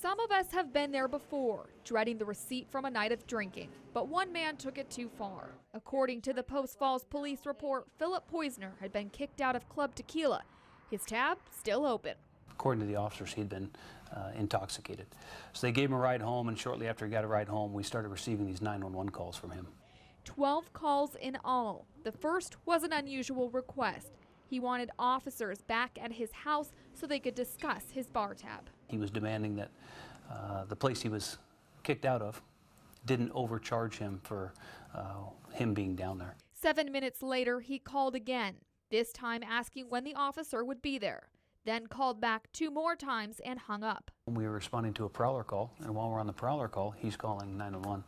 Some of us have been there before, dreading the receipt from a night of drinking. But one man took it too far. According to the Post Falls police report, Philip Poisner had been kicked out of Club Tequila. His tab still open. According to the officers, he had been intoxicated. So they gave him a ride home, and shortly after he got a ride home, we started receiving these 911 calls from him. 12 calls in all. The first was an unusual request. He wanted officers back at his house so they could discuss his bar tab. He was demanding that the place he was kicked out of didn't overcharge him for him being down there. 7 minutes later, he called again, this time asking when the officer would be there. Then called back 2 more times and hung up. We were responding to a prowler call, and while we're on the prowler call, he's calling 911,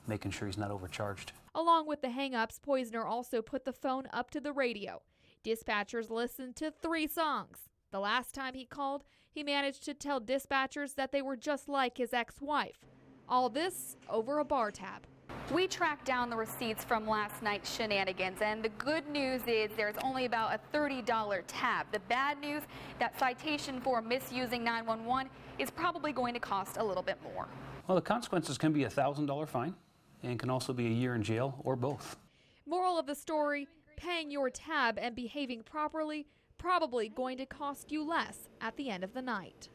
making sure he's not overcharged. Along with the hang-ups, Poisner also put the phone up to the radio. Dispatchers listened to 3 songs. The last time he called, he managed to tell dispatchers that they were just like his ex-wife. All this over a bar tab. We tracked down the receipts from last night's shenanigans, and the good news is there's only about a $30 tab. The bad news, that citation for misusing 911 is probably going to cost a little bit more. Well, the consequences can be a $1,000 fine and can also be a year in jail or both. Moral of the story, paying your tab and behaving properly probably going to cost you less at the end of the night.